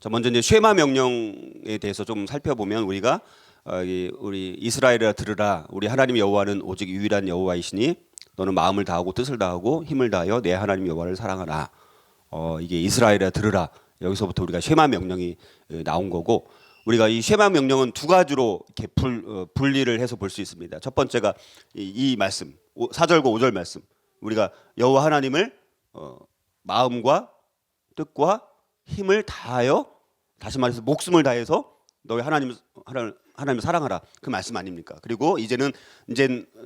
자, 먼저 이제 쉐마 명령에 대해서 좀 살펴보면 우리가 우리 이스라엘아 들으라, 우리 하나님 여호와는 오직 유일한 여호와이시니 너는 마음을 다하고 뜻을 다하고 힘을 다하여 내 하나님 여호와를 사랑하라. 이게 이스라엘아 들으라. 여기서부터 우리가 쉐마 명령이 나온 거고, 우리가 이 쉐마 명령은 두 가지로 이렇게 분리를 해서 볼 수 있습니다. 첫 번째가 이 말씀, 4절과 5절 말씀. 우리가 여호와 하나님을 마음과 뜻과 힘을 다하여, 다시 말해서 목숨을 다해서 너희 하나님을 사랑하라, 그 말씀 아닙니까? 그리고 이제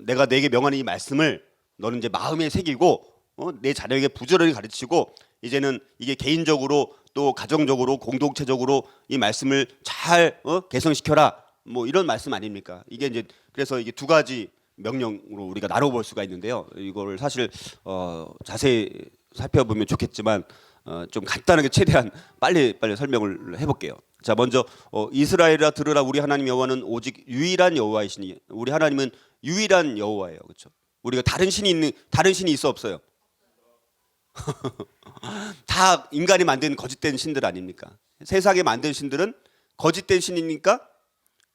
내가 내게 명하는 이 말씀을 너는 이제 마음에 새기고 내 자녀에게 부지런히 가르치고, 이제는 이게 개인적으로 또 가정적으로 공동체적으로 이 말씀을 잘 개성시켜라, 뭐 이런 말씀 아닙니까? 이게 이제 그래서 이게 두 가지 명령으로 우리가 나눠볼 수가 있는데요. 이거를 사실 자세히 살펴보면 좋겠지만 좀 간단하게 최대한 빨리 설명을 해볼게요. 자, 먼저 이스라엘아 들으라, 우리 하나님 여호와는 오직 유일한 여호와이시니. 우리 하나님은 유일한 여호와예요, 그렇죠? 우리가 다른 신이 있어 없어요? 다 인간이 만든 거짓된 신들 아닙니까? 세상에 만든 신들은 거짓된 신이니까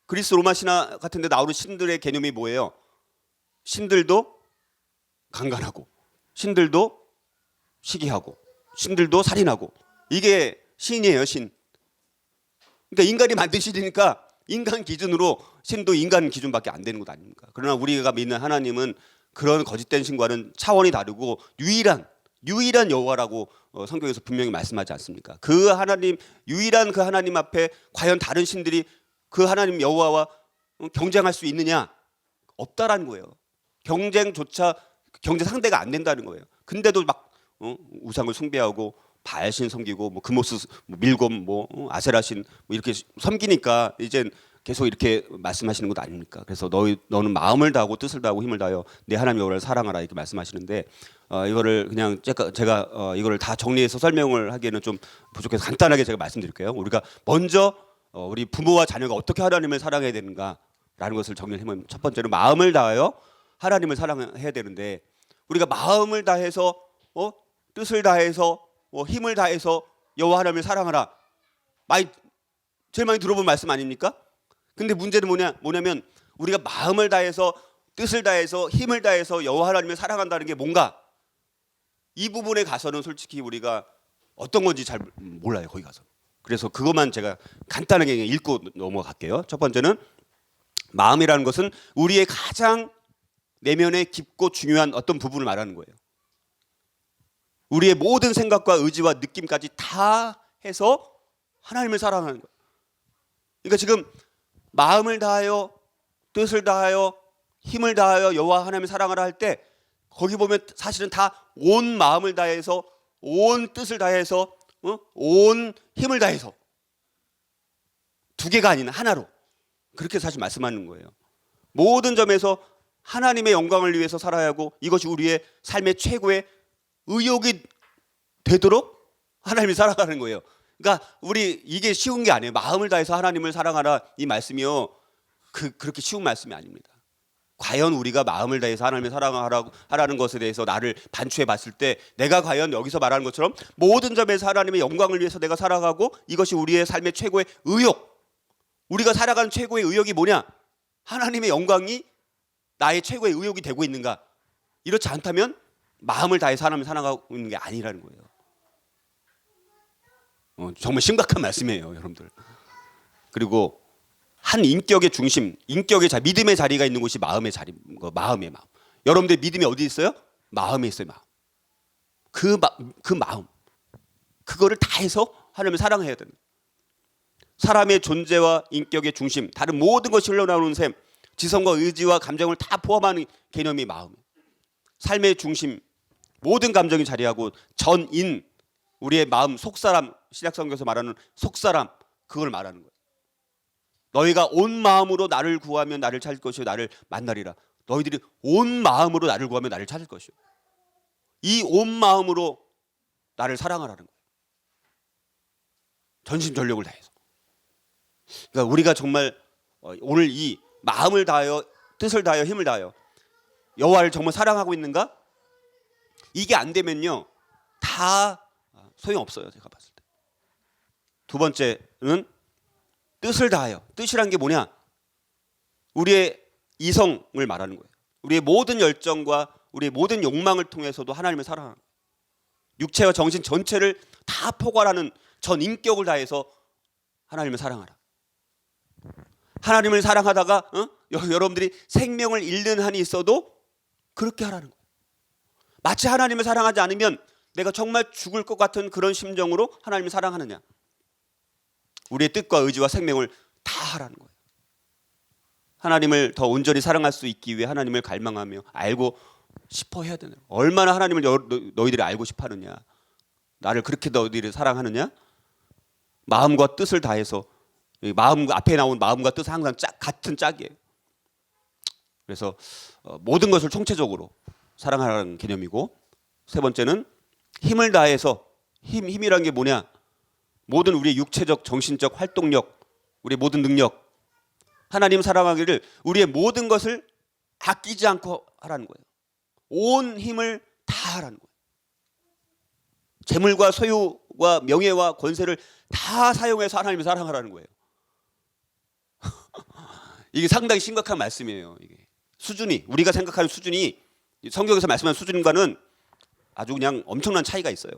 그리스 로마 신화 같은 데 나오는 신들의 개념이 뭐예요? 신들도 강간하고, 신들도 시기하고, 신들도 살인하고, 이게 신이에요, 신. 그러니까 인간이 만든 신이니까 인간 기준으로 신도 인간 기준밖에 안 되는 것 아닙니까? 그러나 우리가 믿는 하나님은 그런 거짓된 신과는 차원이 다르고 유일한 여호와라고 성경에서 분명히 말씀하지 않습니까? 그 하나님, 유일한 그 하나님 앞에 과연 다른 신들이 그 하나님 여호와와 경쟁할 수 있느냐? 없다라는 거예요. 경쟁 상대가 안 된다는 거예요. 근데도 막 우상을 숭배하고 바알신 섬기고 뭐 그모스, 밀곰, 아세라신 이렇게 섬기니까 이제 계속 이렇게 말씀하시는 것 아닙니까? 그래서 너는 마음을 다하고 뜻을 다하고 힘을 다하여 내 하나님 여호와를 사랑하라, 이렇게 말씀하시는데, 이거를 그냥 제가 이거를 다 정리해서 설명을 하기에는 좀 부족해서 간단하게 제가 말씀드릴게요. 우리가 먼저 우리 부모와 자녀가 어떻게 하나님을 사랑해야 되는가라는 것을 정리를 해보면, 첫 번째는 마음을 다하여 하나님을 사랑해야 되는데, 우리가 마음을 다해서 뜻을 다해서 힘을 다해서 여호와 하나님을 사랑하라, 제일 많이 들어본 말씀 아닙니까? 근데 문제는 뭐냐면 우리가 마음을 다해서 뜻을 다해서 힘을 다해서 여호와 하나님을 사랑한다는 게 뭔가, 이 부분에 가서는 솔직히 우리가 어떤 건지 잘 몰라요, 거기 가서. 그래서 그것만 제가 간단하게 읽고 넘어갈게요. 첫 번째는, 마음이라는 것은 우리의 가장 내면에 깊고 중요한 어떤 부분을 말하는 거예요. 우리의 모든 생각과 의지와 느낌까지 다 해서 하나님을 사랑하는 거예요. 그러니까 지금 마음을 다하여 뜻을 다하여 힘을 다하여 여호와 하나님을 사랑하라 할 때, 거기 보면 사실은 다 온 마음을 다해서, 온 뜻을 다해서, 온 힘을 다해서, 두 개가 아닌 하나로, 그렇게 사실 말씀하는 거예요. 모든 점에서 하나님의 영광을 위해서 살아야 하고, 이것이 우리의 삶의 최고의 의욕이 되도록 하나님을 사랑하는 거예요. 그러니까 우리 이게 쉬운 게 아니에요. 마음을 다해서 하나님을 사랑하라, 이 말씀이요, 그렇게 쉬운 말씀이 아닙니다. 과연 우리가 마음을 다해서 하나님을 사랑하라는 것에 대해서 나를 반추해 봤을 때, 내가 과연 여기서 말하는 것처럼 모든 점에서 하나님의 영광을 위해서 내가 살아가고, 이것이 우리의 삶의 최고의 의욕, 우리가 살아가는 최고의 의욕이 뭐냐? 하나님의 영광이 나의 최고의 의욕이 되고 있는가? 이렇지 않다면 마음을 다해서 하나님을 사랑하고 있는 게 아니라는 거예요. 정말 심각한 말씀이에요, 여러분들. 그리고 한 인격의 중심, 믿음의 자리가 있는 곳이 마음의 마음. 여러분들 믿음이 어디 있어요? 마음에 있어요, 마음. 그 마음, 그거를 다 해서 하나님을 사랑해야 되는. 사람의 존재와 인격의 중심, 다른 모든 것이 흘러나오는 셈, 지성과 의지와 감정을 다 포함하는 개념이 마음. 삶의 중심, 모든 감정이 자리하고 전인, 우리의 마음, 속사람, 신약성경에서 말하는 속사람, 그걸 말하는 거예요. 너희가 온 마음으로 나를 구하면 나를 찾을 것이요 나를 만나리라. 너희들이 온 마음으로 나를 구하면 나를 찾을 것이요. 이 온 마음으로 나를 사랑하라는 거예요. 전심전력을 다해서. 그러니까 우리가 정말 오늘 이 마음을 다하여 뜻을 다하여 힘을 다하여 여호와를 정말 사랑하고 있는가? 이게 안 되면요, 다 소용없어요, 제가 봤을 때. 두 번째는 뜻을 다하여. 뜻이란 게 뭐냐? 우리의 이성을 말하는 거예요. 우리의 모든 열정과 우리의 모든 욕망을 통해서도 하나님을 사랑하는 거예요. 육체와 정신 전체를 다 포괄하는 전 인격을 다해서 하나님을 사랑하라. 하나님을 사랑하다가 여러분들이 생명을 잃는 한이 있어도 그렇게 하라는 거예요. 마치 하나님을 사랑하지 않으면 내가 정말 죽을 것 같은 그런 심정으로 하나님을 사랑하느냐. 우리의 뜻과 의지와 생명을 다 하라는 거예요. 하나님을 더 온전히 사랑할 수 있기 위해 하나님을 갈망하며 알고 싶어 해야 되는 거예요. 얼마나 하나님을 너희들이 알고 싶어 하느냐. 나를 그렇게 너희들이 사랑하느냐. 마음과 뜻을 다해서, 마음 앞에 나온 마음과 뜻은 항상 같은 짝이에요. 그래서 모든 것을 총체적으로 사랑하라는 개념이고, 세 번째는 힘을 다해서. 힘이란 게 뭐냐? 모든 우리의 육체적, 정신적 활동력, 우리의 모든 능력, 하나님 사랑하기를 우리의 모든 것을 아끼지 않고 하라는 거예요. 온 힘을 다 하라는 거예요. 재물과 소유와 명예와 권세를 다 사용해서 하나님을 사랑하라는 거예요. 이게 상당히 심각한 말씀이에요. 이게 수준이, 우리가 생각하는 수준이 성경에서 말씀하는 수준과는 아주 그냥 엄청난 차이가 있어요.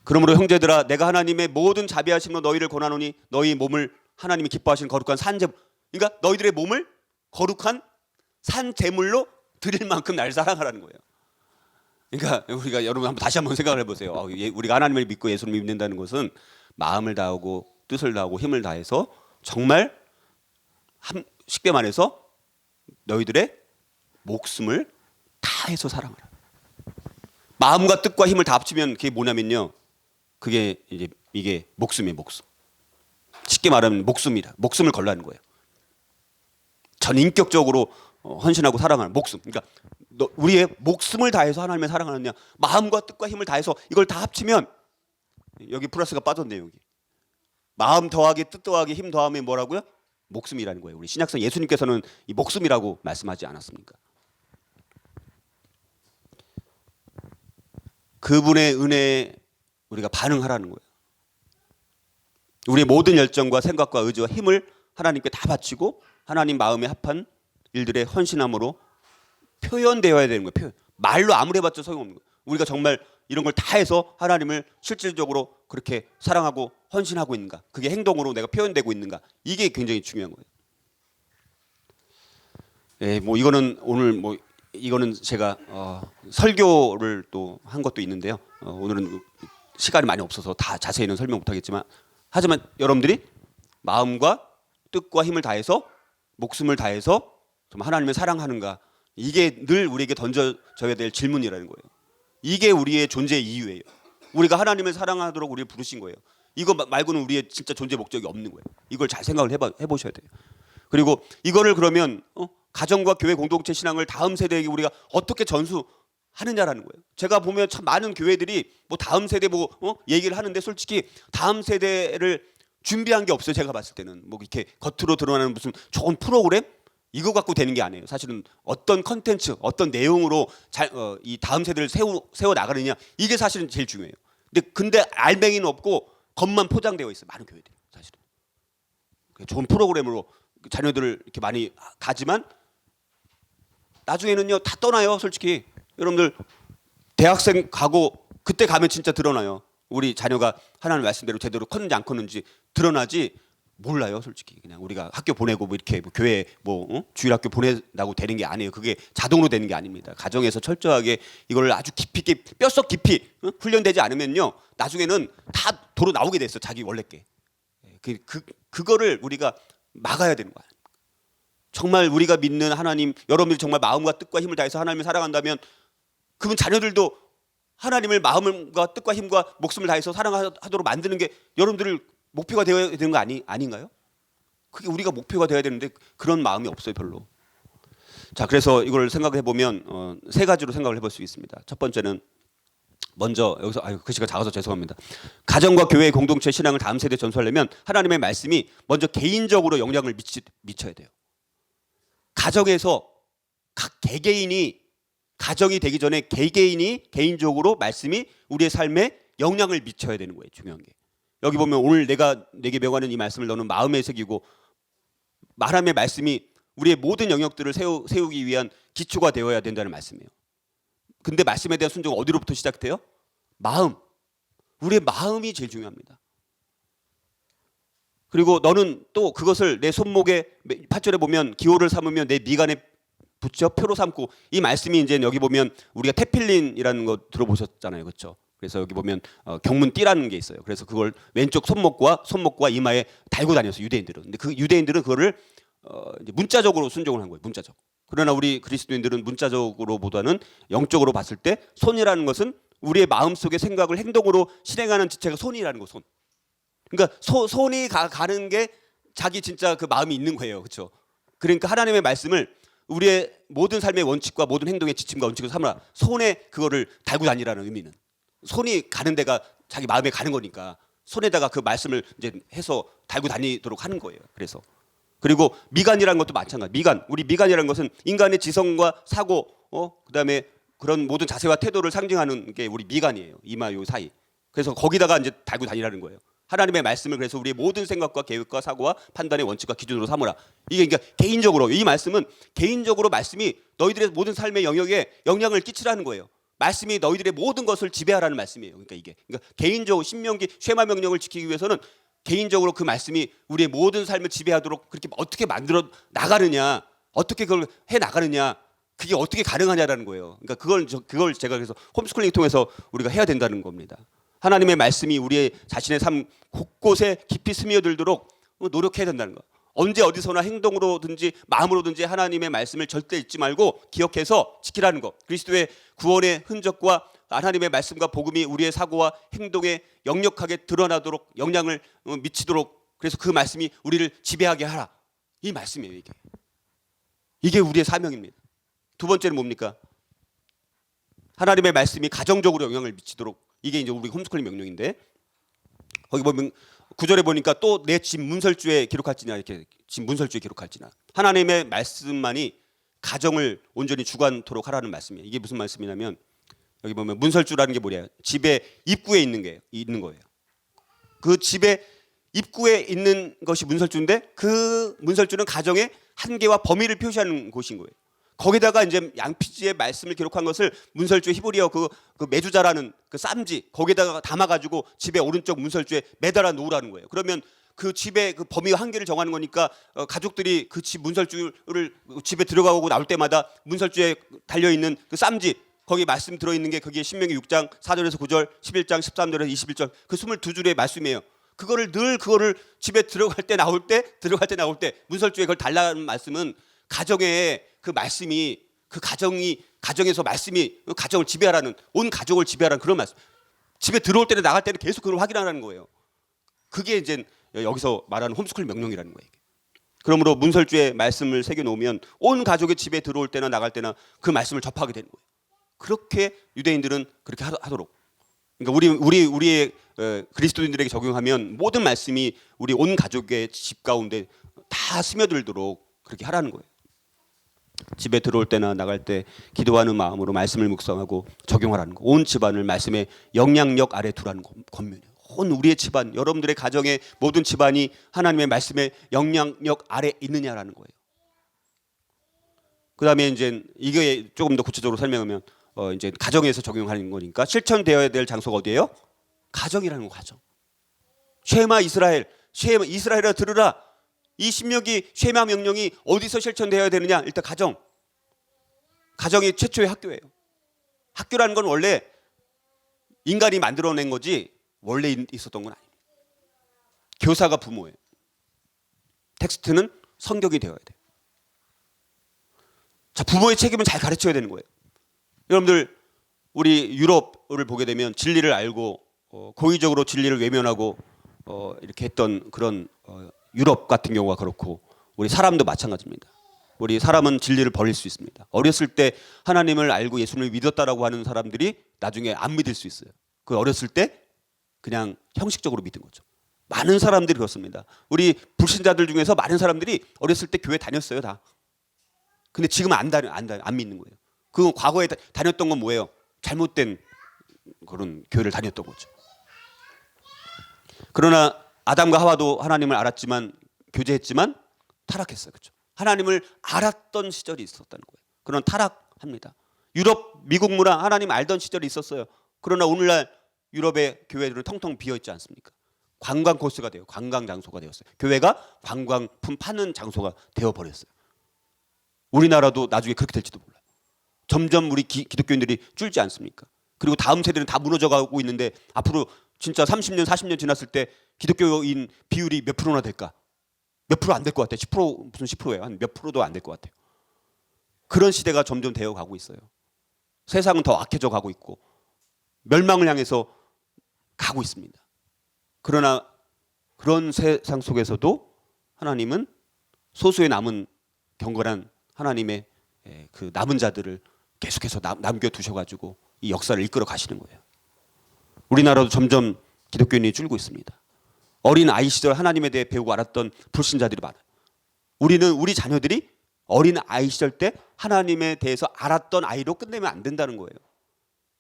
그러므로 형제들아, 내가 하나님의 모든 자비하심으로 너희를 권하노니 너희 몸을 하나님이 기뻐하시는 거룩한 산제물, 그러니까 너희들의 몸을 거룩한 산제물로 드릴 만큼 날 사랑하라는 거예요. 그러니까 우리가 여러분 다시 한번 생각을 해보세요. 우리가 하나님을 믿고 예수를 믿는다는 것은 마음을 다하고 뜻을 다하고 힘을 다해서 정말 쉽게 말해서 너희들의 목숨을 다해서 사랑하라. 마음과 뜻과 힘을 다 합치면 그게 뭐냐면요, 그게 이게 목숨이에요. 목숨. 쉽게 말하면 목숨이라. 목숨을 걸라는 거예요. 전 인격적으로 헌신하고 사랑하는 목숨. 그러니까 우리의 목숨을 다해서 하나님을 사랑하느냐, 마음과 뜻과 힘을 다해서 이걸 다 합치면, 여기 플러스가 빠졌네요. 여기 마음 더하기 뜻 더하기 힘 더하면 뭐라고요? 목숨이라는 거예요. 우리 신약성 예수님께서는 이 목숨이라고 말씀하지 않았습니까? 그분의 은혜에 우리가 반응하라는 거예요. 우리의 모든 열정과 생각과 의지와 힘을 하나님께 다 바치고 하나님 마음에 합한 일들의 헌신함으로 표현되어야 되는 거예요. 말로 아무리 해봤자 소용없는 거예요. 우리가 정말 이런 걸 다 해서 하나님을 실질적으로 그렇게 사랑하고 헌신하고 있는가, 그게 행동으로 내가 표현되고 있는가, 이게 굉장히 중요한 거예요. 예, 뭐 이거는 오늘 이거는 제가 설교를 또 한 것도 있는데요. 오늘은 시간이 많이 없어서 다 자세히는 설명 못하겠지만, 하지만 여러분들이 마음과 뜻과 힘을 다해서 목숨을 다해서 정말 하나님을 사랑하는가, 이게 늘 우리에게 던져져야 될 질문이라는 거예요. 이게 우리의 존재의 이유예요. 우리가 하나님을 사랑하도록 우리를 부르신 거예요. 이거 말고는 우리의 진짜 존재 목적이 없는 거예요. 이걸 잘 생각을 해보셔야 돼요. 그리고 이거를 그러면 가정과 교회 공동체 신앙을 다음 세대에게 우리가 어떻게 전수하느냐라는 거예요. 제가 보면 참 많은 교회들이 뭐 다음 세대 얘기를 하는데, 솔직히 다음 세대를 준비한 게 없어요. 제가 봤을 때는 뭐 이렇게 겉으로 드러나는 무슨 좋은 프로그램 이거 갖고 되는 게 아니에요. 사실은 어떤 컨텐츠, 어떤 내용으로 이 다음 세대를 세워 나가느냐, 이게 사실은 제일 중요해요. 근데 알맹이는 없고 겉만 포장되어 있어요. 많은 교회들이 사실은 좋은 프로그램으로 자녀들을 이렇게 많이 가지만 나중에는요 다 떠나요. 솔직히 여러분들 대학생 가고 그때 가면 진짜 드러나요. 우리 자녀가 하나님 말씀대로 제대로 컸는지 안 컸는지 드러나지 몰라요. 솔직히 그냥 우리가 학교 보내고 뭐 이렇게 교회 주일학교 보내라고 되는 게 아니에요. 그게 자동으로 되는 게 아닙니다. 가정에서 철저하게 이걸 아주 깊이 있게 뼛속 깊이 훈련되지 않으면요 나중에는 다 도로 나오게 됐어. 자기 원래 게. 그거를 우리가 막아야 되는 거야. 정말 우리가 믿는 하나님, 여러분들이 정말 마음과 뜻과 힘을 다해서 하나님을 사랑한다면, 그분 자녀들도 하나님을 마음과 뜻과 힘과 목숨을 다해서 사랑하도록 만드는 게 여러분들 목표가 되어야 되는 거 아닌가요? 그게 우리가 목표가 되어야 되는데 그런 마음이 없어요, 별로. 자, 그래서 이걸 생각해 보면 세 가지로 생각을 해볼 수 있습니다. 첫 번째는 먼저 여기서 글씨가 작아서 죄송합니다. 가정과 교회 공동체 신앙을 다음 세대에 전수하려면 하나님의 말씀이 먼저 개인적으로 영향을 미쳐야 돼요. 가정에서 각 개개인이, 가정이 되기 전에 개개인이 개인적으로 말씀이 우리의 삶에 영향을 미쳐야 되는 거예요. 중요한 게. 여기 보면 오늘 내가 내게 명하는 이 말씀을 너는 마음에 새기고, 하나님의 말씀이 우리의 모든 영역들을 세우기 위한 기초가 되어야 된다는 말씀이에요. 근데 말씀에 대한 순종은 어디로부터 시작돼요? 마음. 우리의 마음이 제일 중요합니다. 그리고 너는 또 그것을 내 손목에, 8절에 보면 기호를 삼으며 내 미간에 붙여 표로 삼고, 이 말씀이 이제 여기 보면 우리가 테필린이라는 거 들어보셨잖아요. 그렇죠? 그래서 여기 보면 경문띠라는 게 있어요. 그래서 그걸 왼쪽 손목과 이마에 달고 다녔어요. 유대인들은. 근데 그 유대인들은 그거를 이제 문자적으로 순종을 한 거예요. 문자적. 그러나 우리 그리스도인들은 문자적으로보다는 영적으로 봤을 때 손이라는 것은 우리의 마음속의 생각을 행동으로 실행하는 지체가 손이라는 거. 손. 그러니까 손이 가는 게 자기 진짜 그 마음이 있는 거예요. 그렇죠? 그러니까 하나님의 말씀을 우리의 모든 삶의 원칙과 모든 행동의 지침과 원칙을 삼으라. 손에 그거를 달고 다니라는 의미는, 손이 가는 데가 자기 마음에 가는 거니까 손에다가 그 말씀을 이제 해서 달고 다니도록 하는 거예요. 그래서 그리고 미간이라는 것도 마찬가지. 우리 미간이라는 것은 인간의 지성과 사고, 그다음에 그런 모든 자세와 태도를 상징하는 게 우리 미간이에요. 이마 요 사이. 그래서 거기다가 이제 달고 다니라는 거예요. 하나님의 말씀을 그래서 우리의 모든 생각과 계획과 사고와 판단의 원칙과 기준으로 삼으라. 이게 그러니까 개인적으로, 이 말씀은 개인적으로 말씀이 너희들의 모든 삶의 영역에 영향을 끼치라는 거예요. 말씀이 너희들의 모든 것을 지배하라는 말씀이에요. 그러니까 개인적으로 신명기 쉐마 명령을 지키기 위해서는 개인적으로 그 말씀이 우리의 모든 삶을 지배하도록 그렇게 어떻게 만들어 나가느냐, 어떻게 그걸 해 나가느냐, 그게 어떻게 가능하냐라는 거예요. 그러니까 그걸 제가 그래서 홈스쿨링 통해서 우리가 해야 된다는 겁니다. 하나님의 말씀이 우리의 자신의 삶 곳곳에 깊이 스며들도록 노력해야 된다는 거. 언제 어디서나 행동으로든지 마음으로든지 하나님의 말씀을 절대 잊지 말고 기억해서 지키라는 것. 그리스도의 구원의 흔적과 하나님의 말씀과 복음이 우리의 사고와 행동에 역력하게 드러나도록 영향을 미치도록, 그래서 그 말씀이 우리를 지배하게 하라. 이 말씀이에요. 이게 우리의 사명입니다. 두 번째는 뭡니까? 하나님의 말씀이 가정적으로 영향을 미치도록, 이게 이제 우리 홈스쿨링 명령인데, 거기 보면 9절에 보니까 또 내 집 문설주에 기록할지냐, 이렇게 집 문설주에 기록할지나. 하나님의 말씀만이 가정을 온전히 주관토록 하라는 말씀이에요. 이게 무슨 말씀이냐면 여기 보면 문설주라는 게 뭐냐? 집의 입구에 있는 거예요. 그 집의 입구에 있는 것이 문설주인데, 그 문설주는 가정의 한계와 범위를 표시하는 곳인 거예요. 거기다가 이제 양피지의 말씀을 기록한 것을 문설주 히브리어 그 메주자라는 그 쌈지, 거기다가 담아가지고 집의 오른쪽 문설주에 매달아 놓으라는 거예요. 그러면 그 집의 그 범위와 한계를 정하는 거니까 가족들이 그 집 문설주를 집에 들어가고 나올 때마다 문설주에 달려 있는 그 쌈지, 거기 말씀 들어 있는 게 거기에 신명기 6장 4절에서 9절, 11장 13절에서 21절, 그 22줄의 말씀이에요. 그거를 집에 들어갈 때 나올 때 문설주에 그걸 달라는 말씀은 가정에 그 말씀이, 그 가정에서 말씀이 가정을 지배하라는, 온 가족을 지배하라는 그런 말씀. 집에 들어올 때는 나갈 때는 계속 그걸 확인하라는 거예요. 그게 이제 여기서 말하는 홈스쿨 명령이라는 거예요. 그러므로 문설주에 말씀을 새겨 놓으면 온 가족의 집에 들어올 때나 나갈 때나 그 말씀을 접하게 되는 거예요. 그렇게 유대인들은 그렇게 하도록. 그러니까 우리의 그리스도인들에게 적용하면 모든 말씀이 우리 온 가족의 집 가운데 다 스며들도록 그렇게 하라는 거예요. 집에 들어올 때나 나갈 때 기도하는 마음으로 말씀을 묵상하고 적용하라는 거. 온 집안을 말씀의 영향력 아래 두라는 권면이에요. 온 우리의 집안, 여러분들의 가정의 모든 집안이 하나님의 말씀의 영향력 아래 있느냐라는 거예요. 그다음에 이제 이게 조금 더 구체적으로 설명하면 이제 가정에서 적용하는 거니까 실천되어야 될 장소가 어디예요? 가정이라는 거. 가정. 쉐마 이스라엘아 들으라. 이 신명기 쉐마 명령이 어디서 실천되어야 되느냐? 일단 가정이 최초의 학교예요. 학교라는 건 원래 인간이 만들어낸 거지 원래 있었던 건 아닙니다. 교사가 부모예요. 텍스트는 성격이 되어야 돼요. 자, 부모의 책임은 잘 가르쳐야 되는 거예요. 여러분들 우리 유럽을 보게 되면 진리를 알고 고의적으로 진리를 외면하고 이렇게 했던 그런 유럽 같은 경우가 그렇고, 우리 사람도 마찬가지입니다. 우리 사람은 진리를 버릴 수 있습니다. 어렸을 때 하나님을 알고 예수님을 믿었다라고 하는 사람들이 나중에 안 믿을 수 있어요. 그 어렸을 때 그냥 형식적으로 믿은 거죠. 많은 사람들이 그렇습니다. 우리 불신자들 중에서 많은 사람들이 어렸을 때 교회 다녔어요, 다. 근데 지금은 안 믿는 거예요. 그 과거에 다녔던 건 뭐예요? 잘못된 그런 교회를 다녔던 거죠. 그러나 아담과 하와도 하나님을 알았지만 교제했지만 타락했어요. 그렇죠? 하나님을 알았던 시절이 있었다는 거예요. 그런 타락합니다. 유럽 미국 문화 하나님 알던 시절이 있었어요. 그러나 오늘날 유럽의 교회들은 텅텅 비어 있지 않습니까? 관광 코스가 돼요. 관광 장소가 되었어요. 교회가 관광품 파는 장소가 되어 버렸어요. 우리나라도 나중에 그렇게 될지도 몰라요. 점점 우리 기독교인들이 줄지 않습니까? 그리고 다음 세대는 다 무너져 가고 있는데 앞으로 진짜 30년 40년 지났을 때 기독교인 비율이 몇 프로나 될까? 몇 프로 안 될 것 같아요. 10% 무슨 10%예요. 한 몇 프로도 안 될 것 같아요. 그런 시대가 점점 되어 가고 있어요. 세상은 더 악해져 가고 있고 멸망을 향해서 가고 있습니다. 그러나 그런 세상 속에서도 하나님은 소수의 남은 경건한 하나님의 그 남은 자들을 계속해서 남겨두셔가지고 이 역사를 이끌어 가시는 거예요. 우리나라도 점점 기독교인이 줄고 있습니다. 어린 아이 시절 하나님에 대해 배우고 알았던 불신자들이 많아요. 우리 자녀들이 어린 아이 시절 때 하나님에 대해서 알았던 아이로 끝내면 안 된다는 거예요.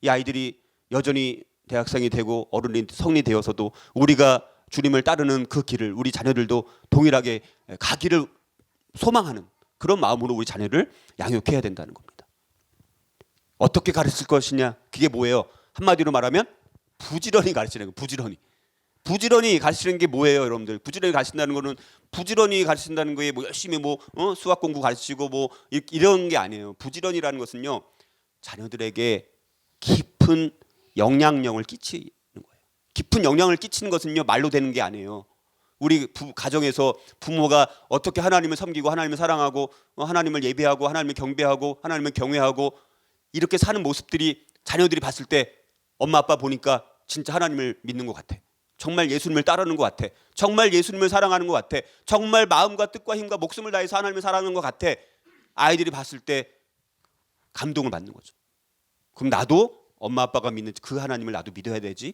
이 아이들이 여전히 대학생이 되고 어른이 성인이 되어서도 우리가 주님을 따르는 그 길을 우리 자녀들도 동일하게 가기를 소망하는 그런 마음으로 우리 자녀를 양육해야 된다는 겁니다. 어떻게 가르칠 것이냐? 그게 뭐예요? 한마디로 말하면 부지런히 가르치는 거예요. 부지런히 가르치는 게 뭐예요, 여러분들? 부지런히 가르친다는 거는 부지런히 가르친다는 거에 뭐 열심히 수학 공부 가르치고 뭐 이런 게 아니에요. 부지런히라는 것은요, 자녀들에게 깊은 영향력을 끼치는 거예요. 깊은 영향을 끼치는 것은요, 말로 되는 게 아니에요. 우리 가정에서 부모가 어떻게 하나님을 섬기고 하나님을 사랑하고 하나님을 예배하고 하나님을 경배하고 하나님을 경외하고 이렇게 사는 모습들이 자녀들이 봤을 때 엄마 아빠 보니까 진짜 하나님을 믿는 것 같아. 정말 예수님을 따르는 것 같아. 정말 예수님을 사랑하는 것 같아. 정말 마음과 뜻과 힘과 목숨을 다해서 하나님을 사랑하는 것 같아. 아이들이 봤을 때 감동을 받는 거죠. 그럼 나도 엄마 아빠가 믿는 그 하나님을 나도 믿어야 되지.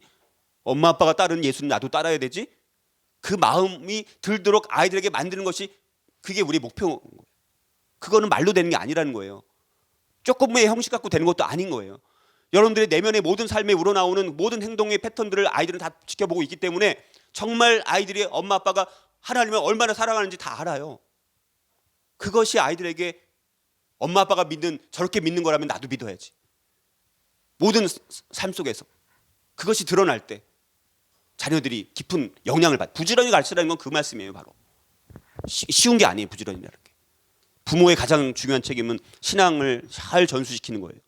엄마 아빠가 따르는 예수님 나도 따라야 되지. 그 마음이 들도록 아이들에게 만드는 것이 그게 우리 목표인 거예요. 그거는 말로 되는 게 아니라는 거예요. 조금의 형식 갖고 되는 것도 아닌 거예요. 여러분들의 내면의 모든 삶에 우러나오는 모든 행동의 패턴들을 아이들은 다 지켜보고 있기 때문에 정말 아이들이 엄마 아빠가 하나님을 얼마나 사랑하는지 다 알아요. 그것이 아이들에게 엄마 아빠가 믿는 저렇게 믿는 거라면 나도 믿어야지. 모든 삶 속에서 그것이 드러날 때 자녀들이 깊은 영향을 받. 부지런히 가르치라는 건 그 말씀이에요. 바로 쉬운 게 아니에요. 부지런히라는 게. 부모의 가장 중요한 책임은 신앙을 잘 전수시키는 거예요.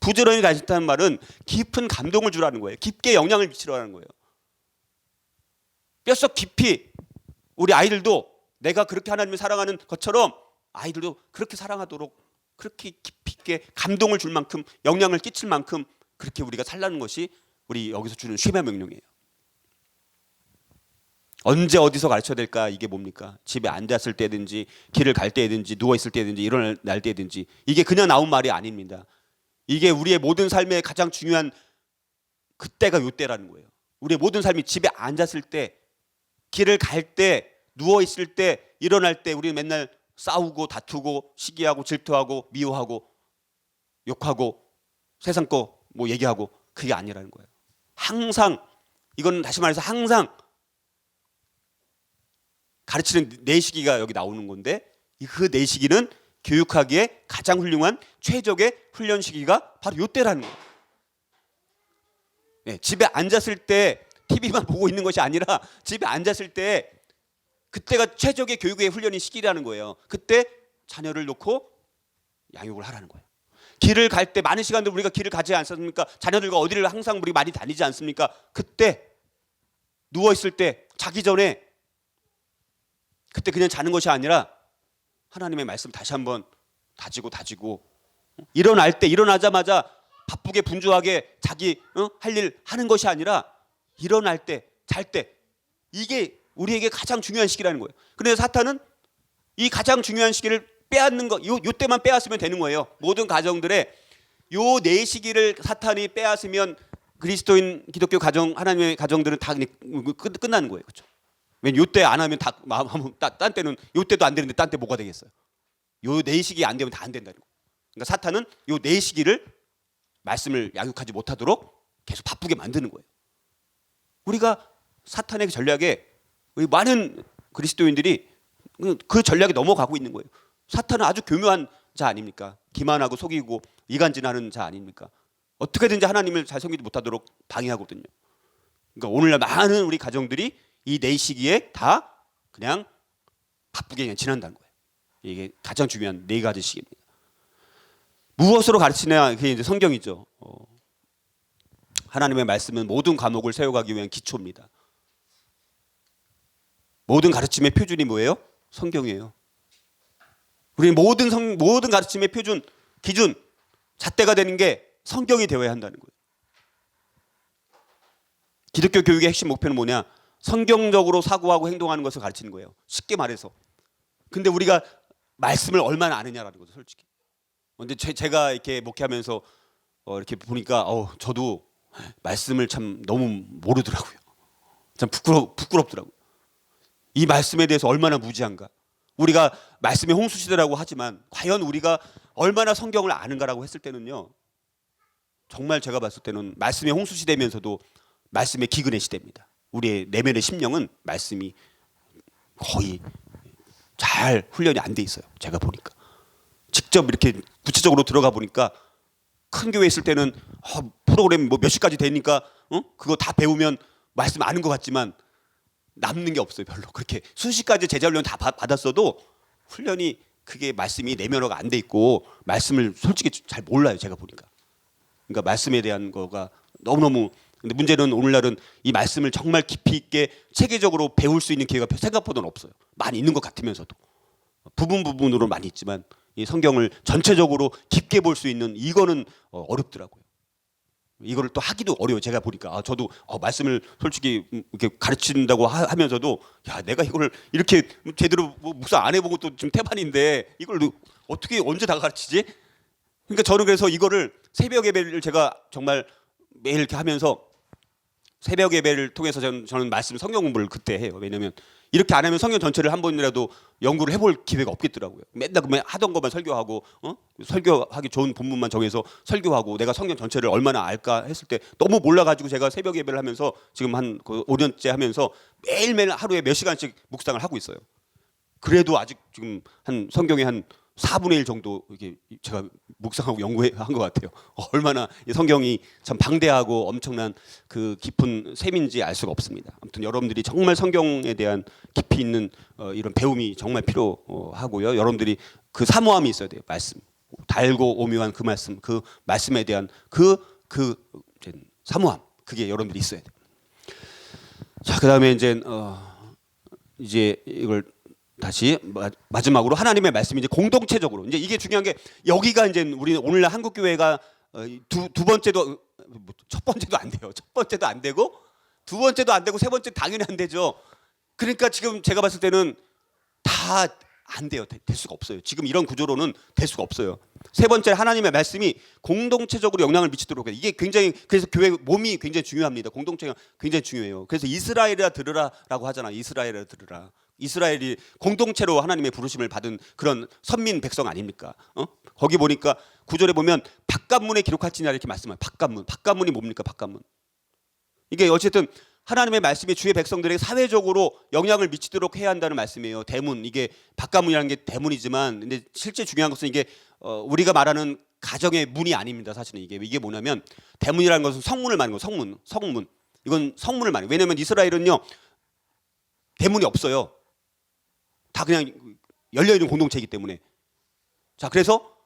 부지런히 가르친다는 말은 깊은 감동을 주라는 거예요. 깊게 영향을 미치라는 거예요. 뼛속 깊이 우리 아이들도 내가 그렇게 하나님을 사랑하는 것처럼 아이들도 그렇게 사랑하도록 그렇게 깊이 있게 감동을 줄 만큼 영향을 끼칠 만큼 그렇게 우리가 살라는 것이 우리 여기서 주는 쉼의 명령이에요. 언제 어디서 가르쳐야 될까? 이게 뭡니까? 집에 앉았을 때든지 길을 갈 때든지 누워있을 때든지 일어날 때든지 이게 그냥 나온 말이 아닙니다. 이게 우리의 모든 삶의 가장 중요한 그때가 요때라는 거예요. 우리의 모든 삶이 집에 앉았을 때 길을 갈 때 누워있을 때 일어날 때 우리는 맨날 싸우고 다투고 시기하고 질투하고 미워하고 욕하고 세상 거 뭐 얘기하고 그게 아니라는 거예요. 항상 이건 다시 말해서 항상 가르치는 네 시기가 여기 나오는 건데 그 네 시기는 교육하기에 가장 훌륭한 최적의 훈련 시기가 바로 이때라는 거예요. 네, 집에 앉았을 때 TV만 보고 있는 것이 아니라 집에 앉았을 때 그때가 최적의 교육의 훈련의 시기라는 거예요. 그때 자녀를 놓고 양육을 하라는 거예요. 길을 갈 때 많은 시간들 우리가 길을 가지 않습니까? 자녀들과 어디를 항상 우리 많이 다니지 않습니까? 그때 누워있을 때 자기 전에 그때 그냥 자는 것이 아니라 하나님의 말씀 다시 한번 다지고 일어날 때 일어나자마자 바쁘게 분주하게 자기 할 일 하는 것이 아니라 일어날 때 잘 때 이게 우리에게 가장 중요한 시기라는 거예요. 그래서 사탄은 이 가장 중요한 시기를 빼앗는 거 요 때만 빼앗으면 되는 거예요. 모든 가정들의 요 네 시기를 사탄이 빼앗으면 그리스도인 기독교 가정 하나님의 가정들은 다 끝나는 거예요. 그렇죠? 왜냐면 요때 안 하면 딴 때는 요 때도 안 되는데 딴 때 뭐가 되겠어요? 요 네 시기 안 되면 다 안 된다는 거예요. 그러니까 사탄은 요 네 시기를 말씀을 양육하지 못하도록 계속 바쁘게 만드는 거예요. 우리가 사탄의 전략에 많은 그리스도인들이 그 전략에 넘어가고 있는 거예요. 사탄은 아주 교묘한 자 아닙니까? 기만하고 속이고 이간질하는 자 아닙니까? 어떻게든지 하나님을 잘 섬기지 못하도록 방해하거든요. 그러니까 오늘날 많은 우리 가정들이 이 내 시기에 다 그냥 바쁘게 그냥 지난다는 거예요. 이게 가장 중요한 네 가지 시기입니다. 무엇으로 가르치냐? 그게 이제 성경이죠. 하나님의 말씀은 모든 과목을 세워가기 위한 기초입니다. 모든 가르침의 표준이 뭐예요? 성경이에요. 우리 모든 가르침의 표준, 기준, 잣대가 되는 게 성경이 되어야 한다는 거예요. 기독교 교육의 핵심 목표는 뭐냐? 성경적으로 사고하고 행동하는 것을 가르치는 거예요. 쉽게 말해서. 근데 우리가 말씀을 얼마나 아느냐라는 거죠, 솔직히. 근데 제가 이렇게 목회하면서 이렇게 보니까 저도 말씀을 참 너무 모르더라고요. 참 부끄럽더라고요. 이 말씀에 대해서 얼마나 무지한가. 우리가 말씀의 홍수 시대라고 하지만 과연 우리가 얼마나 성경을 아는가라고 했을 때는요, 정말 제가 봤을 때는 말씀의 홍수 시대면서도 말씀의 기근의 시대입니다. 우리의 내면의 심령은 말씀이 거의 잘 훈련이 안 돼 있어요. 제가 보니까 직접 이렇게 구체적으로 들어가 보니까 큰 교회 있을 때는 프로그램 뭐 몇 시까지 되니까 그거 다 배우면 말씀 아는 것 같지만 남는 게 없어요. 별로. 그렇게 수시까지 제자 훈련 다 받았어도 훈련이 그게 말씀이 내면화가 안 돼 있고 말씀을 솔직히 잘 몰라요. 제가 보니까. 그러니까 말씀에 대한 거가 너무너무. 근데 문제는 오늘날은 이 말씀을 정말 깊이 있게 체계적으로 배울 수 있는 기회가 생각보다는 없어요. 많이 있는 것 같으면서도 부분으로 많이 있지만 이 성경을 전체적으로 깊게 볼 수 있는 이거는 어렵더라고요. 이거를 또 하기도 어려워요. 제가 보니까 저도 말씀을 솔직히 이렇게 가르친다고 하면서도 야, 내가 이걸 이렇게 제대로 묵상 안 해보고 또 지금 태반인데 이걸 어떻게 언제 다 가르치지? 그러니까 저는 그래서 이거를 새벽 예배를 제가 정말 매일 이렇게 하면서 새벽 예배를 통해서 저는 말씀 성경 공부를 그때 해요. 왜냐하면 이렇게 안 하면 성경 전체를 한 번이라도 연구를 해볼 기회가 없겠더라고요. 맨날 하던 것만 설교하고 설교하기 좋은 본문만 정해서 설교하고 내가 성경 전체를 얼마나 알까 했을 때 너무 몰라가지고 제가 새벽 예배를 하면서 지금 한 5년째 하면서 매일매일 하루에 몇 시간씩 묵상을 하고 있어요. 그래도 아직 지금 한 성경의 한 4분의 1 정도 이렇게 제가 묵상하고 연구한 것 같아요. 얼마나 성경이 참 방대하고 엄청난 그 깊은 셈인지 알 수가 없습니다. 아무튼 여러분들이 정말 성경에 대한 깊이 있는 이런 배움이 정말 필요하고요. 여러분들이 그 사모함이 있어야 돼요. 말씀, 달고 오묘한 그 말씀에 대한 그 사모함, 그게 여러분들이 있어야 돼요. 자, 그다음에 이제 이걸 다시 마지막으로 하나님의 말씀이 이제 공동체적으로 이제 이게 중요한 게 여기가 이제 우리 오늘날 한국 교회가 두 번째도 첫 번째도 안 돼요. 첫 번째도 안 되고 두 번째도 안 되고 세 번째 당연히 안 되죠. 그러니까 지금 제가 봤을 때는 다 안 돼요. 될 수가 없어요. 지금 이런 구조로는 될 수가 없어요. 세 번째 하나님의 말씀이 공동체적으로 영향을 미치도록 해요. 이게 굉장히 그래서 교회 몸이 굉장히 중요합니다. 공동체가 굉장히 중요해요. 그래서 이스라엘이라 들으라라고 하잖아. 이스라엘이라 들으라. 이스라엘이 공동체로 하나님의 부르심을 받은 그런 선민 백성 아닙니까? 거기 보니까 구절에 보면 바깥문에 기록할지냐 이렇게 말씀해요. 바깥문이 뭡니까? 바깥문. 이게 어쨌든 하나님의 말씀이 주의 백성들에게 사회적으로 영향을 미치도록 해야 한다는 말씀이에요. 대문, 이게 바깥문이라는 게 대문이지만 근데 실제 중요한 것은 이게 우리가 말하는 가정의 문이 아닙니다. 사실은 이게 뭐냐면 대문이라는 것은 성문을 말하는 거예요. 성문. 이건 성문을 말해요. 왜냐하면 이스라엘은요 대문이 없어요. 다 그냥 열려있는 공동체이기 때문에. 자, 그래서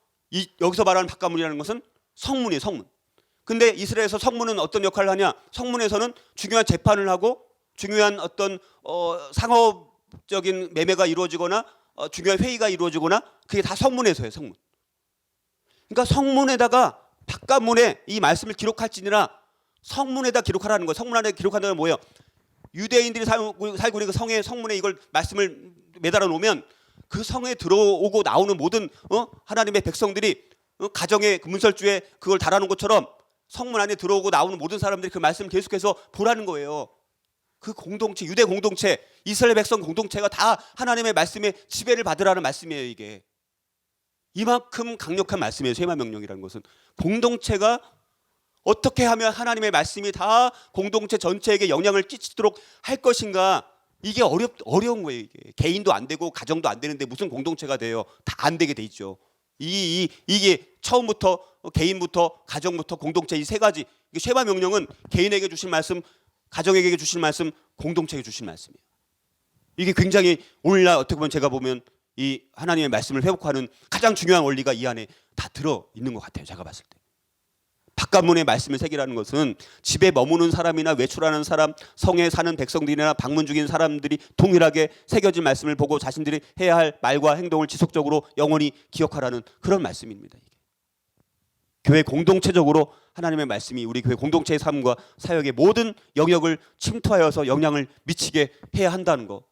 여기서 말하는 바깥문이라는 것은 성문이에요. 성문. 근데 이스라엘에서 성문은 어떤 역할을 하냐? 성문에서는 중요한 재판을 하고 중요한 어떤 상업적인 매매가 이루어지거나 중요한 회의가 이루어지거나 그게 다 성문에서 해요. 성문. 그러니까 성문에다가 바깥문에 이 말씀을 기록할지니라 성문에다 기록하라는 거예요. 성문 안에 기록한다는 뭐예요? 유대인들이 살고 있는 그 성문에 이걸 말씀을 매달아 놓으면 그 성에 들어오고 나오는 모든 하나님의 백성들이 가정의 문설주에 그걸 달아놓은 것처럼 성문 안에 들어오고 나오는 모든 사람들이 그 말씀을 계속해서 보라는 거예요. 그 공동체, 유대 공동체, 이스라엘 백성 공동체가 다 하나님의 말씀에 지배를 받으라는 말씀이에요. 이게 이만큼 강력한 말씀이에요. 쇠마 명령이라는 것은 공동체가 어떻게 하면 하나님의 말씀이 다 공동체 전체에게 영향을 끼치도록 할 것인가? 이게 어려운 거예요. 이게 개인도 안 되고 가정도 안 되는데 무슨 공동체가 돼요? 다 안 되게 돼 있죠. 이게 처음부터 개인부터 가정부터 공동체 이 세 가지. 쉐바 명령은 개인에게 주신 말씀, 가정에게 주신 말씀, 공동체에게 주신 말씀이에요. 이게 굉장히 오늘날 어떻게 보면 제가 보면 이 하나님의 말씀을 회복하는 가장 중요한 원리가 이 안에 다 들어 있는 것 같아요. 제가 봤을 때. 바깥문의 말씀을 새기라는 것은 집에 머무는 사람이나 외출하는 사람, 성에 사는 백성들이나 방문 중인 사람들이 동일하게 새겨진 말씀을 보고 자신들이 해야 할 말과 행동을 지속적으로 영원히 기억하라는 그런 말씀입니다. 이게. 교회 공동체적으로 하나님의 말씀이 우리 교회 공동체의 삶과 사역의 모든 영역을 침투하여서 영향을 미치게 해야 한다는 거.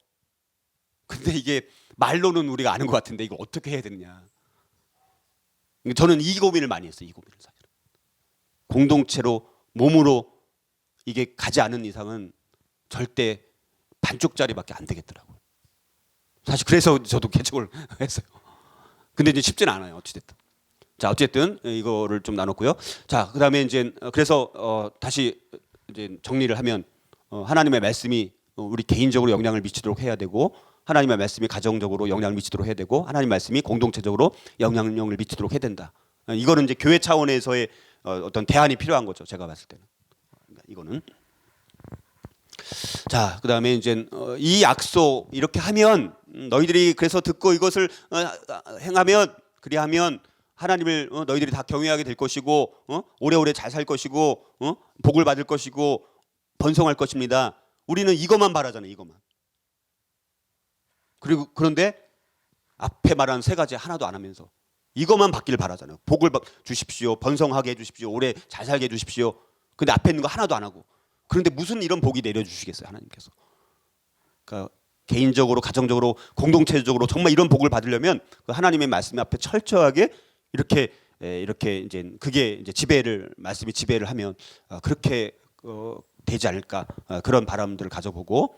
근데 이게 말로는 우리가 아는 것 같은데 이거 어떻게 해야 되느냐. 저는 이 고민을 많이 했어요. 이 고민을 사실은. 공동체로 몸으로 이게 가지 않은 이상은 절대 반쪽짜리밖에 안 되겠더라고요. 사실 그래서 저도 개척을 했어요. 근데 이제 쉽지는 않아요. 어찌됐든. 자, 어쨌든 이거를 좀 나눴고요. 자, 그다음에 이제 그래서 다시 이제 정리를 하면 하나님의 말씀이 우리 개인적으로 영향을 미치도록 해야 되고, 하나님의 말씀이 가정적으로 영향을 미치도록 해야 되고, 하나님의 말씀이 공동체적으로 영향력을 미치도록 해야 된다. 이거는 이제 교회 차원에서의 어떤 대안이 필요한 거죠. 제가 봤을 때는. 이거는. 자, 그다음에 이제 이 약속 이렇게 하면 너희들이 그래서 듣고 이것을 행하면 그리하면 하나님을 너희들이 다 경외하게 될 것이고 오래오래 잘 살 것이고 복을 받을 것이고 번성할 것입니다. 우리는 이것만 바라잖아요. 이것만. 그리고 그런데 앞에 말한 세 가지 하나도 안 하면서 이것만 받기를 바라잖아요. 복을 주십시오. 번성하게 해주십시오. 오래 잘 살게 해주십시오. 근데 앞에 있는 거 하나도 안 하고. 그런데 무슨 이런 복이 내려주시겠어요. 하나님께서. 그러니까 개인적으로 가정적으로 공동체적으로 정말 이런 복을 받으려면 그 하나님의 말씀 앞에 철저하게 이렇게 이제 그게 이제 말씀이 지배를 하면 그렇게 되지 않을까 그런 바람들을 가져보고